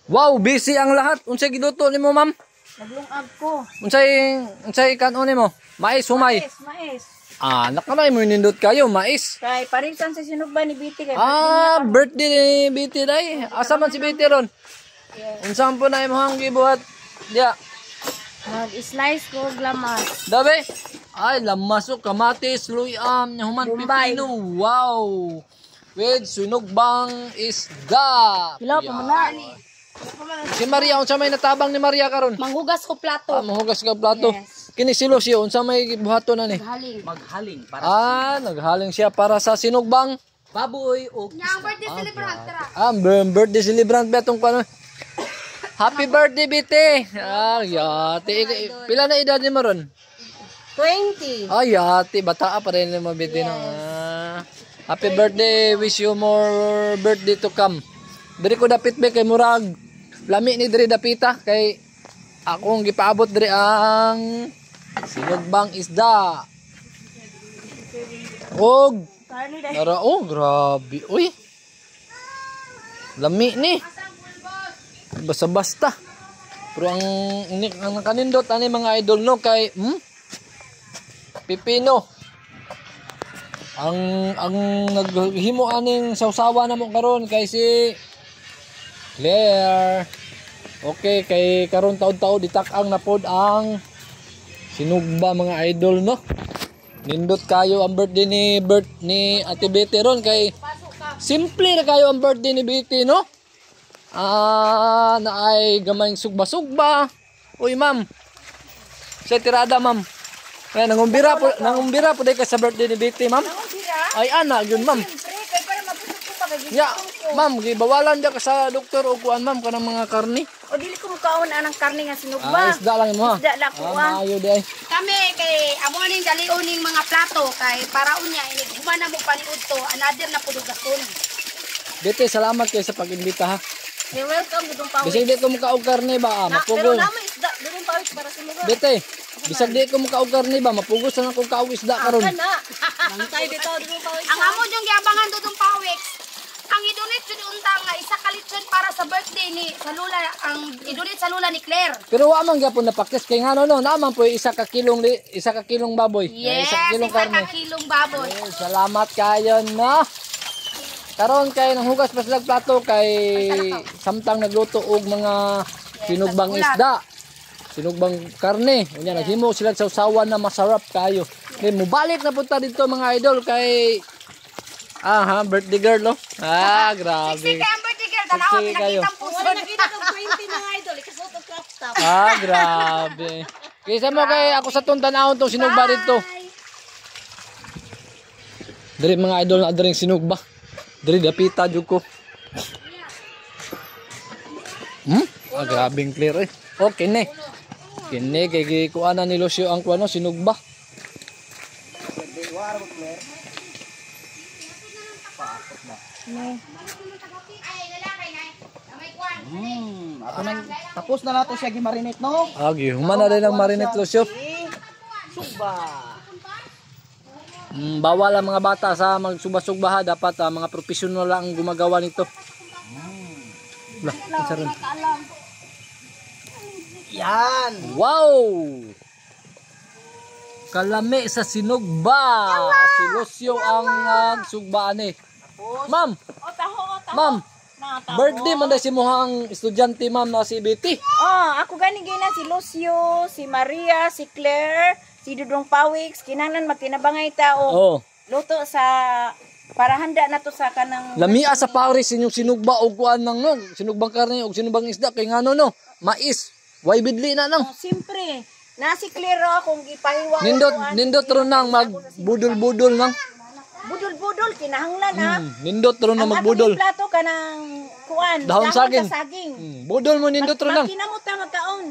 Wow, busy ang lahat. Unsay giluto nimo, ma'am? Naglungag ko. Unsay kanon nimo? Mais, humay. Mais. Ah, nakanay mo nindot kayo, mais. Kay parisan sa sinugba ni Biti kay Birthday ni BT day. Asa man si BT ron? Unsang po na imong gibuhat? Dia. Nag-slice ko og lamas. Dabe. Ay, lamasok, kamatis, luyam, human Bombay. pipino. Wow. With sunugbang isda. Hello, pamana. Si Maria, unsa may natabang ni Maria karon? Manghugas ko plato. Mahugas ka plato. Yes. Kini si Lucio, unsa may buhaton na ni? Haling. Maghaling para Naghaling siya para sa sinugbang. baboy o Yang birthday celebrant tara. Birthday celebrant betong pa. Happy birthday, Bite. Yati. Pila na edad ni mo ron? 20. Yati. Bata pa rin mo, Bite. No? Happy birthday. Wish you more birthday to come. Diri ko dapit be kay Murag. Lami ni diri dapita kay akong gipaabot diri ang sinugbang isda. Og grabe. Uy. Lami ni. Basta-basta. Pero ang kanindot ani mga idol no kay pipino. Ang naghimo aning sawsawa namo karon kay si Claire. Okay, kay karon taud-taud ditak-ang na pod ang sinugba mga idol no. Nindot kayo ang birthday ni Ate Betty ron kay simple na kayo ang birthday ni Betty no. Na ay gamayng sugba-sugba. Uy ma'am. Sa tirada ma'am. Kaya nangumbira po day ka sa birthday ni Betty ma'am. Ay ana yun ma'am. Ya, ma'am, gibawalan dia ka sa doktor o kuan ma'am kanang mga karni. O dili ko mukaon anang karne nga sinugba. Isda lang mo ha. Isda lang ko. Maayo di ay. Kami kay amo ning dalion ning mga plato kay para unya ini humana mo paniud to another na pud gaston. Betty, salamat kay sa pag-imbita ha. You're welcome gudong pawis. Bisag di ko mukaog karne ba, Pero mapugos. naman isda gudong pawis para sinugba. Betty, bisag di ko mukaog karne ba, mapugos na akong kaog isda karon. Kana. Bantay bitaw gudong pawis. Ang amo jung giabangan gudong pawis. Ang idunit jud unta nga isa ka lechon para sa birthday ni sa lula ang idunit sa lula ni Claire. Pero wa man gyapon napakis kay ngano no, naman po isa ka kilong baboy. Yes, Isa ka kilong karne. kilong baboy. Salamat kayo no. Karon kay nanghugas pa sila plato kay samtang nagluto og mga sinugbang isda. Sinugbang karne. Unya naghimo sila sa usawan na masarap kayo. Kay mubalik na punta dito mga idol kay birthday girl no. Grabe. Siksi kay ang birthday girl tanaw Siksi kayo. pinakita puso. Wala nakita kog 20 mga idol ikasuot og crop top. Grabe. Kaysa mo kay ako sa tuntanahon tong sinugba dito. Diri mga idol na diri sinugba. Diri dapita jud ko. Grabing clear eh. Okay ne. Kini kay kuana ni Lucio ang kuano sinugba. ako nang tapos na nato siya gi-marinate no. Human na rin ang marinate Lucio. Sugba. Bawal ang mga bata sa magsugba-sugba ha. Dapat mga professional lang ang gumagawa nito. Yan. Wow! Kalami sa sinugba. Si Lucio ang nagsugbaan eh. Ma'am! Ma'am! Birthday man dahil si muhang estudyante ma'am na si Betty. Ako gani gina si Lucio, si Maria, si Claire, si Dudong Pawix, kinahanglan magtinabangay tao. Luto sa para handa na to sa kanang Lamia sa Paris inyong sinugba o kuan nang no. Sinugbang karne o sinugbang isda kay ngano no. Mais. Way bidli na nang. Siyempre, na si Claire akong gipahiwa. Nindot ron nang magbudol-budol nang. Budol-budol kinahanglan ha. Nindot ron na magbudol. Ang plato kanang kuan, Dahon saging. saging. Budol mo nindot ron nang. Makinamot ta magkaon.